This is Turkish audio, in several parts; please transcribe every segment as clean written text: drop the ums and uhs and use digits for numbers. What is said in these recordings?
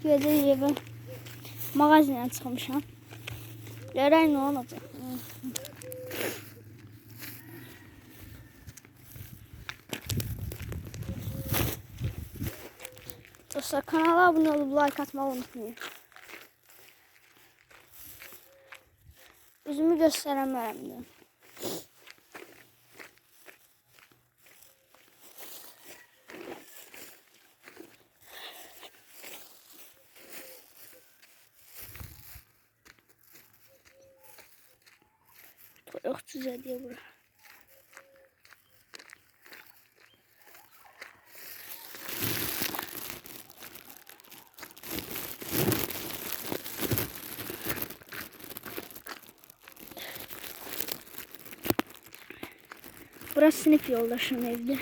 Gördüğünüz gibi magazinden çıkmışam. Görək ne olacak. Dostlar, kanala abone olup like atmayı unutmayın. Üzümü göstərəmərəm. Çok güzel diye bura. Burası sınıf yoldaşım evde.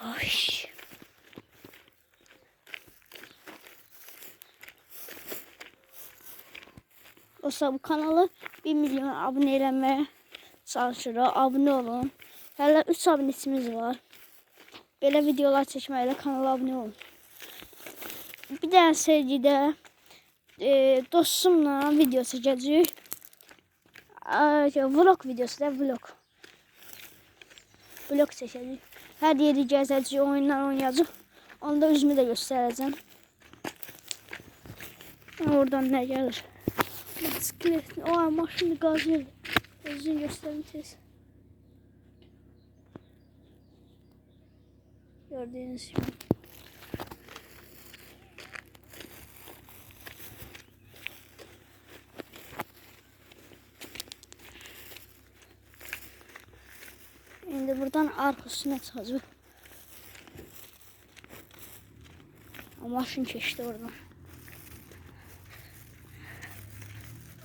Ay. Dostlar, bu kanalı 1 milyon abone eləməyə çalışırıq. Abone olun. Hələ 3 abunəçimiz var. Belə videolar çəkməklə kanala abone olun. Bir dənə sergidə dostumla video çəkəcəyik. Vlog videosu da vlog. Vlog çəkəcəyik. Hər yeri gəzəcəyik, oyunlar oynayacaq. Onu da üzümü də göstərəcəm. Oradan nə gəlir? Bisiklet. O maşını gaz verir. Özünü göstərim tez. Gördüğünüz gibi. Şimdi buradan arkasına çıkacak. Maşın keçdi oradan.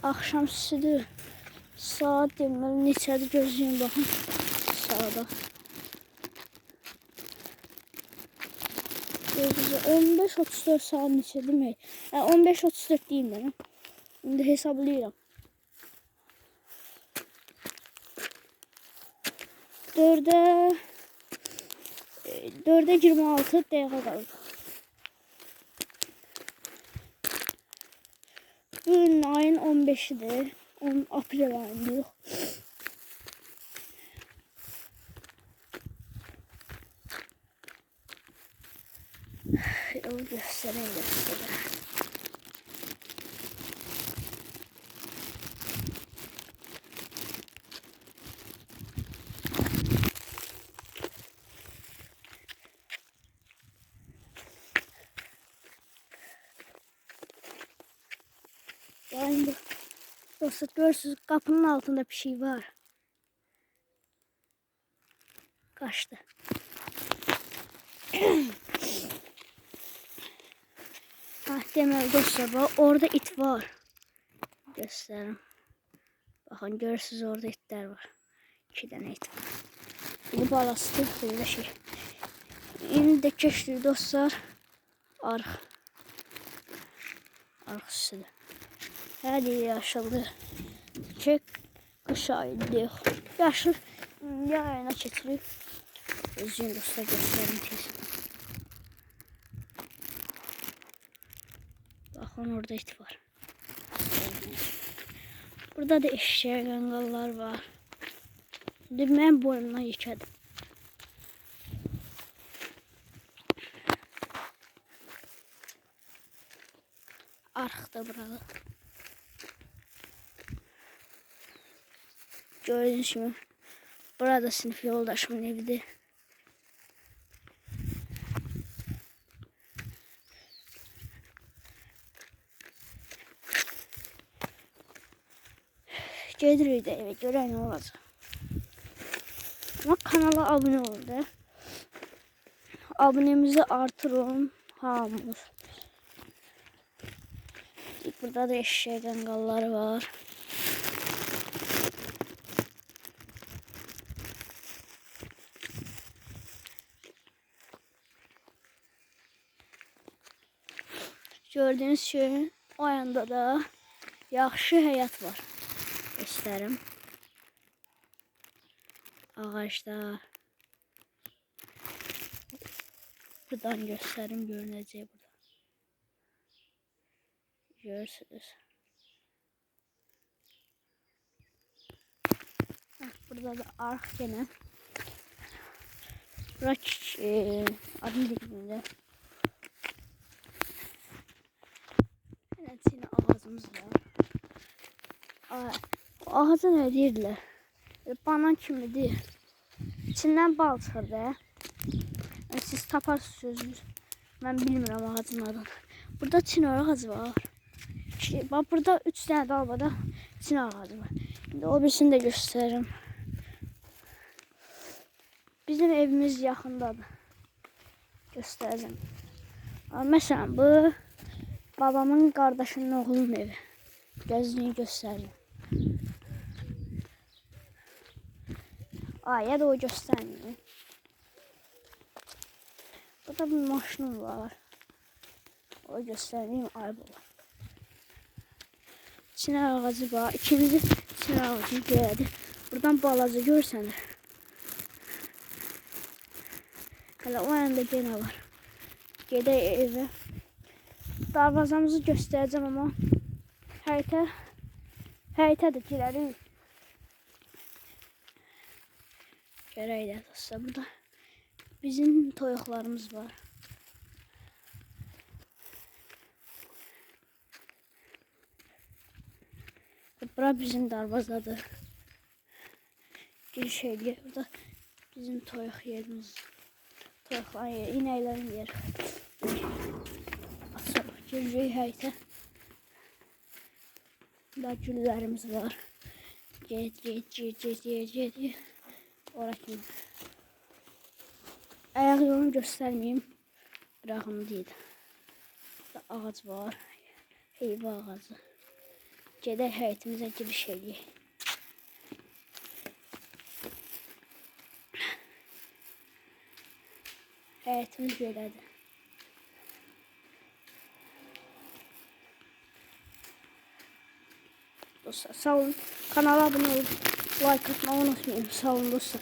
Akşam südü. Saat deməli neçədir gözləyin baxın. Sağda. 15-34 saat neçə demək? 15-34 deyim mən. İndi hesablayıram. 4'e 26 dəqiqə qalır. Bugün ayın 15'idir. 10 April ayında yok. Yolu göstereyim. Yani dostlar, görürsünüz kapının altında bir şey var. Kaçtı. Deməli dostlar, orada it var. Göstereyim. Bakın, görürsünüz orada itler var. 2 tane it var. Bir balası böyle şey. İndi de keçdi dostlar. Arxası. Hər yer yaşıldı. Çek qış ayıydı. Yaşıl yay ayına keçirik. Özün dostlar göstərim tez. Bakın orada it var. Burada da eşeğe kangallar var. Mən boynumdan yıkadım. Arxda burada. Gördüğünüz gibi. Burada sınıf yoldaşımın evidir. Gedirik də evə görək nə olacaq. Ama kanala abone olun da. Abonemizi artırın. Hamımız. Burada da eşeğe kangalları var. Gördüğünüz şey o yanda da yaxşı həyat var. Göstərim. Ağaçlar. Buradan göstərim görünəcək burada. Görürsünüz. Burada da arx gene. Bura adım dibində. Yine ağacımız var. O ağaca ne deyirlər? Banan kimidir. İçindən bal çıxır da. Siz taparsınız. Ben bilmirəm ağacın adını. Burada çinar ağacı var. Bak burada 3 tane dalbada çinar ağacı var. Şimdi o birisini de gösteririm. Bizim evimiz yaxındadır. Göstereceğim. Mesela bu babamın kardeşinin oğlunun evi. Gözlüğünü göstereyim. Ya da o göstermiyor. Burada bir maşınım var. O göstereyim aybola. Çınar ağacı var. İkinci çınar ağacını görədi. Buradan balaca görsənir. Hələ o yanda gene var. Gedək evə. Darvazamızı göstereceğim ama həyətə də girərik. Görək də dostlar, burada bizim toyuqlarımız var. Bura bizim darvazadır. Giriş ediyor. Burada bizim toyuq yerimiz. Toyuqların yeri, inəklərin yeri. Açıq giririk həyətə. Burada güllərimiz var. Get. Orası. Ayak yolunu göstermeyeyim. Bırakım değil. Burada ağac var. Heyva ağacı. Gedək həyətimizə giriş edək. Həyətimiz belədir. Dostlar sağ olun. Kanala abone olun. Like atmayı unutmayın. Sağ olun dostlar.